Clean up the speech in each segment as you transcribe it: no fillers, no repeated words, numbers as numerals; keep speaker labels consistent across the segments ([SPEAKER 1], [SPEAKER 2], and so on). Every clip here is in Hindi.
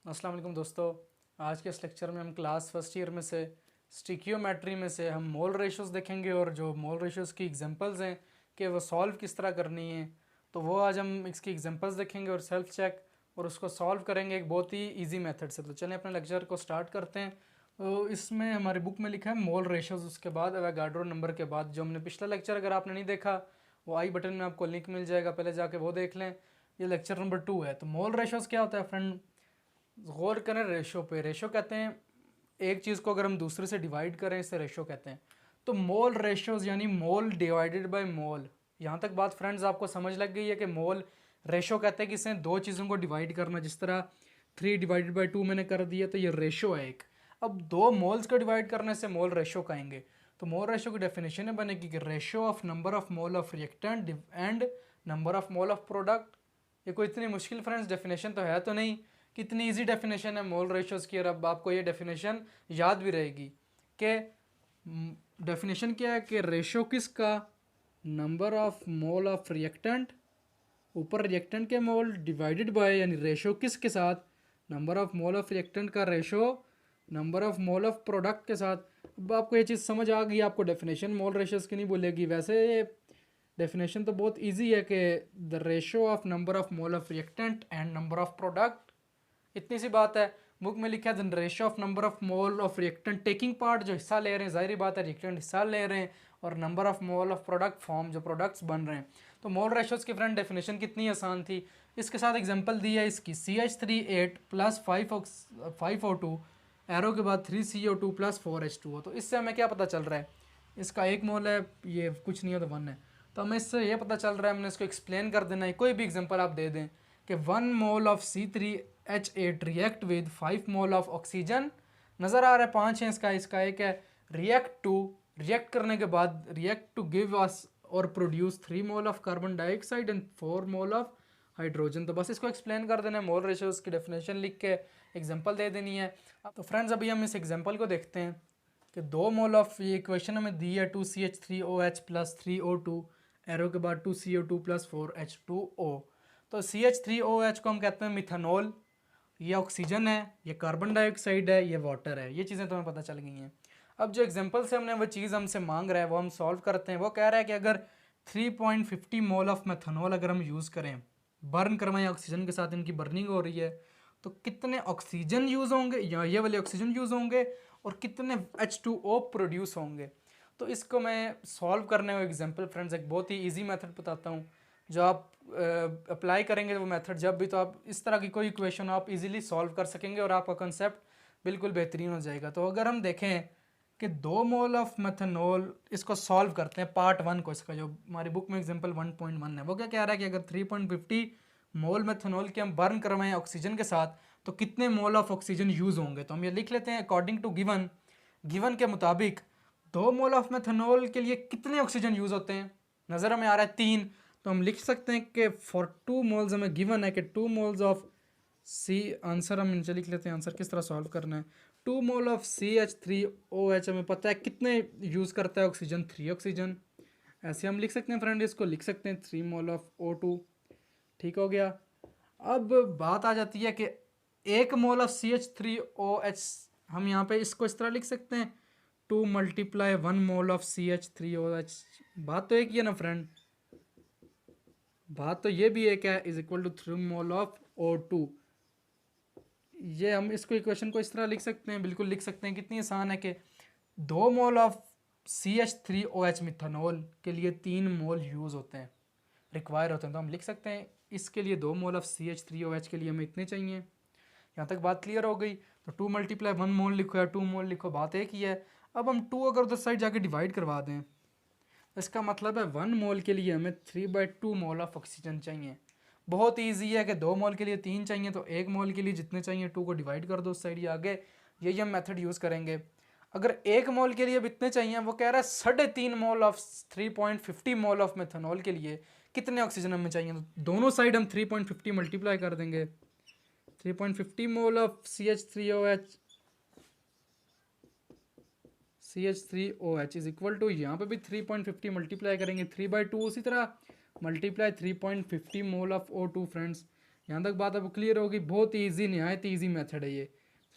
[SPEAKER 1] अस्सलाम वालेकुम दोस्तों। आज के इस लेक्चर में हम क्लास फर्स्ट ईयर में से स्टिकियोमेट्री में से हम मोल रेशियोज़ देखेंगे और जो मोल रेशियोज़ की एग्जांपल्स हैं कि वो सॉल्व किस तरह करनी है, तो वो आज हम इसकी एग्जांपल्स देखेंगे और सेल्फ चेक और उसको सॉल्व करेंगे एक बहुत ही इजी मेथड से। तो चलें अपने लेक्चर को स्टार्ट करते हैं। तो इसमें हमारी बुक में लिखा है मोल रेशियोज़, उसके बाद एवोगाड्रो नंबर के बाद जो हमने पिछला लेक्चर अगर आपने नहीं देखा वो आई बटन में आपको लिंक मिल जाएगा, पहले जाके वो देख लें। ये लेक्चर नंबर 2 है। तो मोल रेशियोज़ क्या होता है फ्रेंड, गौर करें रेशो पे। रेशो कहते हैं एक चीज़ को अगर हम दूसरे से डिवाइड करें, इसे रेशो कहते हैं। तो मोल रेशोज यानी मोल डिवाइडेड बाय मोल। यहाँ तक बात फ्रेंड्स आपको समझ लग गई है कि मोल रेशो कहते हैं कि इसने दो चीज़ों को डिवाइड करना। जिस तरह 3/2 मैंने कर दिया तो ये रेशो है एक। अब दो मोल्स को डिवाइड करने से मोल रेशो कहेंगे। तो मोल रेशो की डेफिनेशन बनेगी कि ratio of number of mole of reactant and number of mole of product. ये कोई इतनी मुश्किल फ्रेंड्स डेफिनेशन तो है तो नहीं, कितनी इजी डेफिनेशन है मोल रेशियोज़ की। और अब आपको ये डेफिनेशन याद भी रहेगी कि डेफिनेशन क्या है कि रेशो किसका, number of mole of reactant, ऊपर रिएक्टेंट के मोल डिवाइडेड बाय यानी रेशो किसके साथ, number of mole of reactant का ratio number of mole of product के साथ। अब आपको ये चीज़ समझ आ गई, आपको डेफिनेशन मोल रेशियोज़ की नहीं बोलेगी। वैसे ये डेफिनेशन तो बहुत इजी है कि the ratio of number of mole of reactant and number of product, इतनी सी बात है। बुक में लिखा है the ratio of number of mole of reactant taking part, जो हिस्सा ले रहे हैं, जाहिर बात है रिएक्टेंट हिस्सा ले रहे हैं, और number of mole of product form, जो प्रोडक्ट्स बन रहे हैं। तो मोल रेशियोज की फ्रेंड डेफिनेशन कितनी आसान थी। इसके साथ एग्जांपल दी है इसकी CH3 8 प्लस 5O2 एरो के बाद 3CO2 प्लस 4H2O। तो इससे हमें क्या पता चल रहा है, इसका एक मोल है, ये कुछ नहीं है तो 1 है। तो हमें इससे ये पता चल रहा है, हमने इसको एक्सप्लेन कर देना है। कोई भी एग्जांपल आप दे दें कि 1 mole of C3H8 react with 5 mole of oxygen, नज़र आ रहा है 5 है इसका एक है, रिएक्ट करने के बाद रिएक्ट टू गिव अस और produce 3 mole of carbon dioxide and 4 mole of hydrogen. तो बस इसको एक्सप्लेन कर देना है, मोल रेशियोज की डेफिनेशन लिख के एग्जांपल दे देनी है। तो फ्रेंड्स अभी हम इस एग्जांपल को देखते हैं कि 2 मोल ऑफ, ये इक्वेशन हमें दी है 2CH3OH प्लस 3O2 एरो के बाद 2CO2 प्लस 4H2O। तो CH3OH को हम कहते हैं मिथानॉल, ये ऑक्सीजन है, ये कार्बन डाइऑक्साइड है, ये वाटर है। ये चीज़ें तो हमें पता चल गई हैं। अब जो एग्जांपल से हमने वो चीज़ हमसे मांग रहा है वो हम सॉल्व करते हैं। वो कह रहा है कि अगर 3.50 मोल ऑफ मेथनॉल अगर हम यूज़ करें, बर्न करवाएं, ऑक्सीजन के साथ इनकी बर्निंग हो रही है, तो कितने ऑक्सीजन यूज़ होंगे, या ये वाले ऑक्सीजन यूज़ होंगे, और कितने H2O प्रोड्यूस होंगे। तो इसको मैं सॉल्व करने को एग्जांपल फ्रेंड्स एक बहुत ही इजी मेथड बताता हूँ, जो आप अप्लाई करेंगे वो मेथड जब भी, तो आप इस तरह की कोई इक्वेशन आप इजीली सॉल्व कर सकेंगे और आपका कंसेप्ट बिल्कुल बेहतरीन हो जाएगा। तो अगर हम देखें कि 2 मोल ऑफ मेथनॉल, इसको सॉल्व करते हैं पार्ट 1 को, इसका जो हमारी बुक में एग्जांपल 1.1 है, वो क्या कह रहा है कि अगर 3.50 मोल मेथनॉल के हम बर्न करवाएं ऑक्सीजन के साथ तो कितने मोल ऑफ ऑक्सीजन यूज़ होंगे। तो हम ये लिख लेते हैं अकॉर्डिंग टू गिवन के मुताबिक 2 मोल ऑफ मेथनॉल के लिए कितने ऑक्सीजन यूज़ होते हैं, नज़र में आ रहा है 3। तो हम लिख सकते हैं कि फॉर 2 मोल्स हमें गिवन है कि 2 मोल्स ऑफ सी, आंसर हम नीचे लिख लेते हैं, आंसर किस तरह सॉल्व करना है। 2 मोल ऑफ CH3OH हमें पता है कितने यूज़ करता है ऑक्सीजन, 3 ऑक्सीजन। ऐसे हम लिख सकते हैं फ्रेंड, इसको लिख सकते हैं 3 मोल ऑफ O2। ठीक हो गया। अब बात आ जाती है कि 1 मोल ऑफ CH3OH, हम यहाँ पे इसको इस तरह लिख सकते हैं 2 मल्टीप्लाई 1 मोल ऑफ CH3OH। बात तो एक ही है ना फ्रेंड, बात तो ये भी एक है, is equal to 3 mole of O2। ये हम इसको इक्वेशन को इस तरह लिख सकते हैं, बिल्कुल लिख सकते हैं। कितनी आसान है कि 2 मोल ऑफ CH3OH मिथानॉल के लिए 3 मोल यूज़ होते हैं, रिक्वायर होते हैं। तो हम लिख सकते हैं इसके लिए 2 मोल ऑफ CH3OH के लिए हमें इतने चाहिए। यहाँ तक बात क्लियर हो गई। तो 2 मल्टीप्लाई 1 मोल लिखो या 2 मोल लिखो, बात एक ही है। अब हम 2 अगर उधर साइड जाके डिवाइड करवा दें, इसका मतलब है 1 मोल के लिए हमें 3/2 मोल ऑफ ऑक्सीजन चाहिए। बहुत ईजी है कि 2 मोल के लिए 3 चाहिए, तो 1 मोल के लिए जितने चाहिए 2 को डिवाइड कर दो उस साइड, ये आगे यही हम मेथड यूज़ करेंगे। अगर 1 मोल के लिए अब इतने चाहिए, वो कह रहा है 3.5 mole of 3.50 mole of methanol के लिए कितने ऑक्सीजन हमें चाहिए। तो दोनों साइड हम 3.50 मल्टीप्लाई कर देंगे। 3.50 mole of CH3OH is equal to, यहाँ पे भी 3.50 मल्टीप्लाई करेंगे 3/2, उसी तरह multiply 3.50 mole of O2 friends, यहाँ तक बात अब क्लियर होगी। बहुत ही ईजी, नहायत ईजी मेथड है ये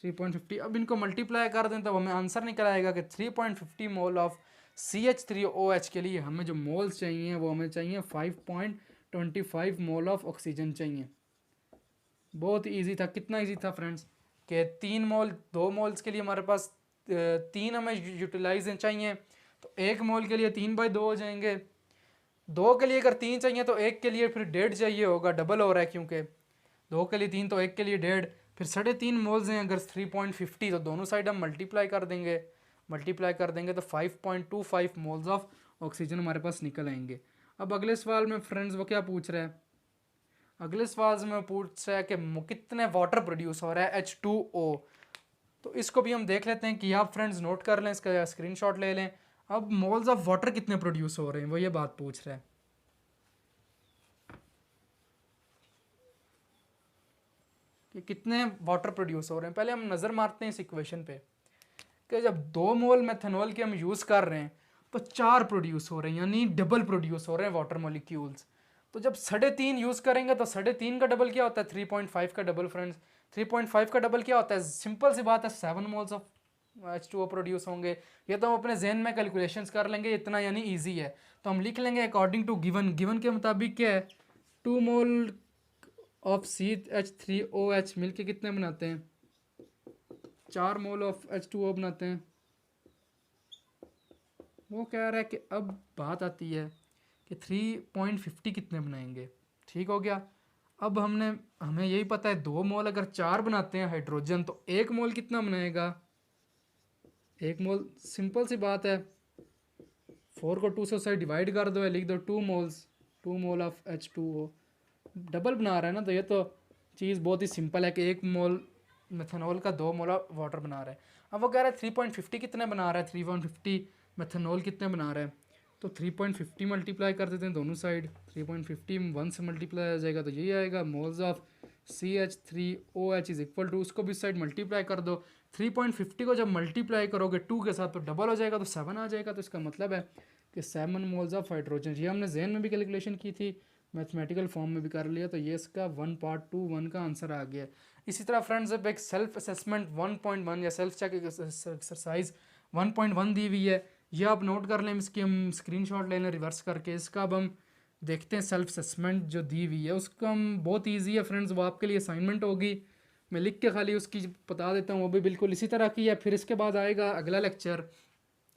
[SPEAKER 1] 3.50। अब इनको मल्टीप्लाई कर दें तब हमें आंसर निकल आएगा कि 3.50 मोल ऑफ CH3OH के लिए हमें जो मोल्स चाहिए वो हमें चाहिए 5.25 मोल ऑफ ऑक्सीजन चाहिए। बहुत ईजी था। कितना ईजी था फ्रेंड्स कि 3 मोल 2 मोल्स के लिए हमारे पास 3 हमें यूटिलाइज चाहिए, तो 1 मोल के लिए 3/2 हो जाएंगे। 2 के लिए अगर 3 चाहिए तो 1 के लिए फिर 1.5 चाहिए होगा, डबल हो रहा है क्योंकि 2 के लिए 3 तो 1 के लिए 1.5, फिर 3.5 मोल्स हैं अगर 3.50, तो दोनों साइड हम मल्टीप्लाई कर देंगे तो 5.25 मोल्स ऑफ ऑक्सीजन हमारे पास निकल आएंगे। अब अगले सवाल में फ्रेंड्स वो क्या पूछ रहा है, अगले सवाल में पूछ रहा है कि कितने वाटर प्रोड्यूस हो रहा है H2O। तो इसको भी हम देख लेते हैं कि आप फ्रेंड्स नोट कर लें, इसका स्क्रीनशॉट ले लें। अब मोल्स ऑफ वाटर कितने प्रोड्यूस हो रहे हैं वो ये बात पूछ रहा है कि कितने वाटर प्रोड्यूस हो रहे हैं। पहले हम नज़र मारते हैं इस इक्वेशन पे कि जब 2 मोल मेथनॉल के हम यूज़ कर रहे हैं तो 4 प्रोड्यूस हो रहे हैं, यानी डबल प्रोड्यूस हो रहे हैं वाटर मॉलिक्यूल्स। तो जब 3.5 यूज़ करेंगे तो 3.5 का डबल क्या होता है, 3.5 का डबल फ्रेंड्स। 3.5 का डबल क्या होता है, सिंपल सी बात है 7 मोल्स ऑफ H2O प्रोड्यूस होंगे। ये तो हम अपने जहन में कैलकुलेशंस कर लेंगे, इतना यानी ईजी है। तो हम लिख लेंगे अकॉर्डिंग टू गिवन के मुताबिक क्या है, 2 मोल ऑफ CH3OH मिलके कितने बनाते हैं, 4 मोल ऑफ H2O बनाते हैं। वो कह रहा है कि अब बात आती है कि 3.50 कितने बनाएंगे। ठीक हो गया। अब हमें यही पता है 2 मोल अगर 4 बनाते हैं हाइड्रोजन तो 1 मोल कितना बनाएगा, 1 मोल सिंपल सी बात है 4 को 2 से साइड डिवाइड कर दो, लिख दो 2 मोल ऑफ H2O। डबल बना रहा है ना, तो ये तो चीज़ बहुत ही सिंपल है कि 1 मोल मेथनॉल का 2 मोल वाटर बना रहा है। अब वो कह रहा है 3.50 कितने बना रहा है, 3.50 मेथनॉल कितने बना रहा है। तो 3.50 मल्टीप्लाई कर देते हैं दोनों साइड, 3.50 1 से मल्टीप्लाई आ जाएगा तो यही आएगा, moles of CH3OH is equal to, उसको भी साइड मल्टीप्लाई कर दो। 3.50 को जब मल्टीप्लाई करोगे 2 के साथ तो डबल हो जाएगा, तो 7 आ जाएगा। तो इसका मतलब है कि 7 मोल्स ऑफ हाइड्रोजन। ये हमने जहन में भी कैलकुलेशन की थी, मैथमेटिकल फॉर्म में भी कर लिया, तो ये इसका 1.21 का आंसर आ गया। इसी तरह फ्रेंड्स अब एक सेल्फ असेसमेंट 1.1 या सेल्फ चेक एक्सरसाइज 1.1 दी हुई है, ये आप नोट कर लें, इसकी हम स्क्रीनशॉट ले लें रिवर्स करके। इसका अब हम देखते हैं सेल्फ असेसमेंट जो दी हुई है उसका हम, बहुत ईजी है फ्रेंड्स, वो आपके लिए असाइनमेंट होगी, मैं लिख के खाली उसकी बता देता हूँ, वो भी बिल्कुल इसी तरह की है। फिर इसके बाद आएगा अगला लेक्चर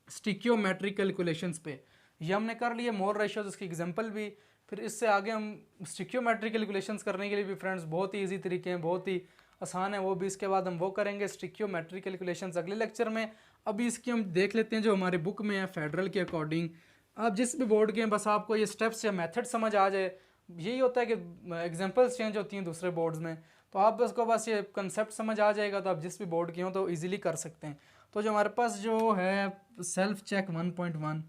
[SPEAKER 1] स्टिक्योमेट्रिक कैलकुलेशंस पे, ये हमने कर लिया मोल रेशियोज, उसकी एग्जांपल भी। फिर इससे आगे हम स्टिक्योमेट्रिक कैलकुलेशंस करने के लिए भी फ्रेंड्स बहुत ही ईजी तरीके हैं, बहुत ही आसान है, वो भी इसके बाद हम वो करेंगे स्टिक्योमेट्रिक कैलकुलेशंस अगले लेक्चर में। अभी इसकी हम देख लेते हैं जो हमारे बुक में है फेडरल के अकॉर्डिंग। आप जिस भी बोर्ड के हैं बस आपको ये स्टेप्स या मेथड समझ आ जाए, यही होता है कि एग्जांपल्स चेंज होती हैं दूसरे बोर्ड्स में, तो आप उसको बस ये कंसेप्ट समझ आ जाएगा तो आप जिस भी बोर्ड के हो तो इजीली कर सकते हैं। तो जो हमारे पास जो है self check 1.1,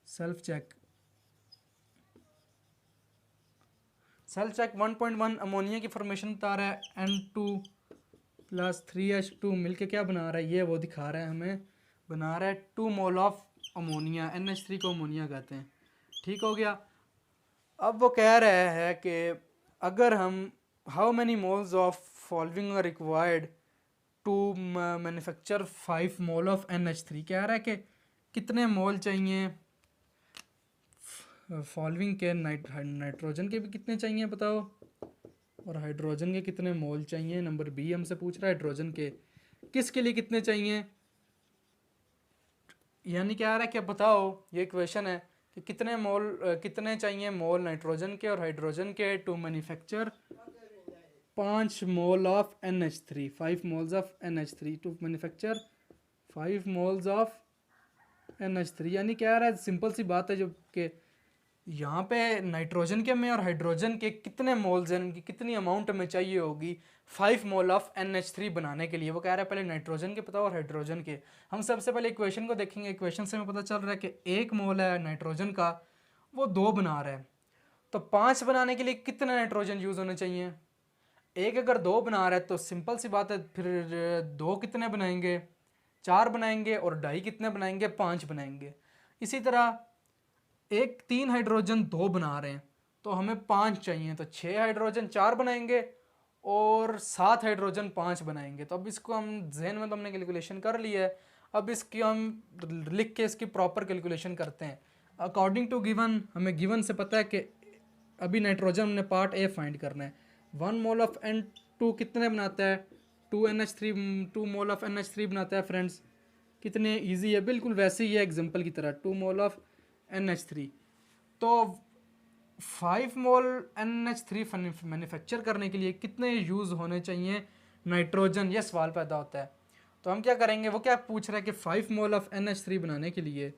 [SPEAKER 1] self check 1.1 ammonia की फॉर्मेशन बता रहा है, N2 + 3H2 मिलके क्या बना रहा है, ये वो दिखा रहा है हमें, बना रहा है 2 मोल ऑफ अमोनिया, NH3 को अमोनिया कहते हैं। ठीक हो गया। अब वो कह रहा है कि अगर हम how many moles of following are required to manufacture 5 mole of NH3, कह रहा है कि कितने मोल चाहिए फॉलोइंग के, नाइट्रोजन के भी कितने चाहिए बताओ, और हाइड्रोजन के कितने मोल चाहिए। नंबर बी हमसे पूछ रहा है हाइड्रोजन के किसके लिए कितने चाहिए, यानी क्या आ रहा है कि बताओ, ये क्वेश्चन है कि कितने चाहिए मोल नाइट्रोजन के और हाइड्रोजन के to manufacture 5 mole of NH3, 5 moles of NH3 to manufacture 5 moles of NH3। यानी क्या आ रहा है, सिंपल सी बात है जो कि यहाँ पे नाइट्रोजन के में और हाइड्रोजन के कितने मोल्स हैं, उनकी कितनी अमाउंट हमें चाहिए होगी 5 मोल ऑफ NH3 बनाने के लिए। वो कह रहा है पहले नाइट्रोजन के पता और हाइड्रोजन के। हम सबसे पहले इक्वेशन को देखेंगे, इक्वेशन से हमें पता चल रहा है कि 1 मोल है नाइट्रोजन का, वो 2 बना रहा है, तो 5 बनाने के लिए कितने नाइट्रोजन यूज़ होने चाहिए। एक अगर 2 बना रहा है तो सिंपल सी बात है, फिर 2 कितने बनाएंगे, 4 बनाएंगे, और 2.5 कितने बनाएंगे, 5 बनाएंगे। इसी तरह 3 हाइड्रोजन 2 बना रहे हैं तो हमें 5 चाहिए, तो 6 हाइड्रोजन 4 बनाएंगे और 7 हाइड्रोजन 5 बनाएंगे। तो अब इसको हम जहन में तो हमने कैलकुलेशन कर ली है, अब इसकी हम लिख के इसकी प्रॉपर कैलकुलेशन करते हैं। अकॉर्डिंग टू गिवन, हमें गिवन से पता है कि अभी नाइट्रोजन हमने पार्ट ए फाइंड करना है। 1 मोल ऑफ N2 कितने बनाता है? 2NH3, 2 मोल ऑफ NH3 बनाता है फ्रेंड्स। कितने इजी है, बिल्कुल वैसे ही है एग्जांपल की तरह, 2 मोल ऑफ NH3। तो 5 मोल NH3 मैन्युफैक्चर करने के लिए कितने यूज़ होने चाहिए नाइट्रोजन, ये सवाल पैदा होता है। तो हम क्या करेंगे, वो क्या पूछ रहा है कि 5 मोल ऑफ NH3 बनाने के लिए,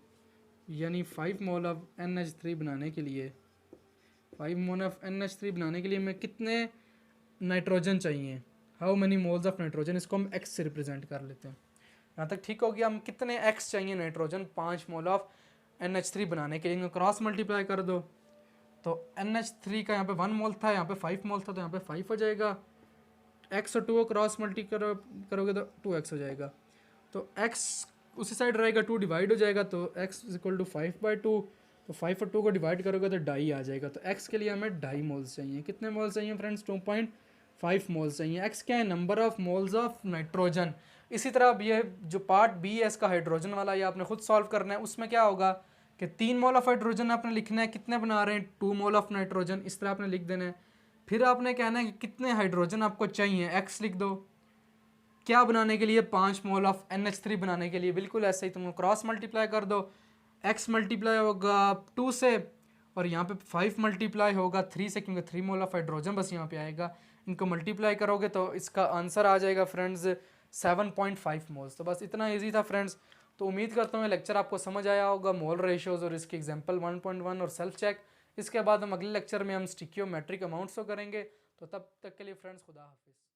[SPEAKER 1] यानी 5 मोल ऑफ NH3 बनाने के लिए, 5 मोल ऑफ NH3 बनाने के लिए हमें कितने नाइट्रोजन चाहिए, how many moles of nitrogen, इसको हम x से रिप्रेजेंट कर लेते हैं। यहाँ तक ठीक हो गया। हम कितने x चाहिए नाइट्रोजन 5 मोल ऑफ NH3 बनाने के लिए, क्रॉस मल्टीप्लाई कर दो। तो NH3 का यहाँ पे 1 मोल था, यहाँ पे 5 मोल था, तो यहाँ पे 5 हो जाएगा। x और 2 को क्रॉस मल्टी करोगे तो 2x हो जाएगा। तो x उसी साइड रहेगा, 2 डिवाइड हो जाएगा, तो x इज इक्वल टू 5/2। तो 5 और 2 को डिवाइड करोगे तो 2.5 आ जाएगा। तो x के लिए हमें 2.5 मोल्स चाहिए। कितने मोल्स चाहिए फ्रेंड्स? 2.5 मोल्स चाहिए। x क्या है? Number of moles of nitrogen. इसी तरह अब ये जो पार्ट बी है इसका हाइड्रोजन वाला, ये आपने खुद सॉल्व करना है। उसमें क्या होगा कि 3 मोल ऑफ हाइड्रोजन आपने लिखना है, कितने बना रहे हैं? 2 मोल ऑफ नाइट्रोजन, इस तरह आपने लिख देना है। फिर आपने कहना है कि कितने हाइड्रोजन आपको चाहिए, x लिख दो। क्या बनाने के लिए? 5 मोल ऑफ NH3 बनाने के लिए। बिल्कुल ऐसे ही तुम क्रॉस मल्टीप्लाई कर दो, x मल्टीप्लाई होगा 2 से और यहाँ पे 5 मल्टीप्लाई होगा 3 से, क्योंकि 3 मोल ऑफ हाइड्रोजन बस यहाँ पे आएगा। इनको मल्टीप्लाई करोगे तो इसका आंसर आ जाएगा फ्रेंड्स 7.5 मोल्स। तो बस इतना इजी था फ्रेंड्स। तो उम्मीद करता हूँ लेक्चर आपको समझ आया होगा, मोल रेशियोज और इसके एग्जांपल 1.1 और सेल्फ चेक। इसके बाद हम अगले लेक्चर में हम स्टिकियोमेट्रिक अमाउंट्स को करेंगे। तो तब तक के लिए फ्रेंड्स खुदा हाफिज़।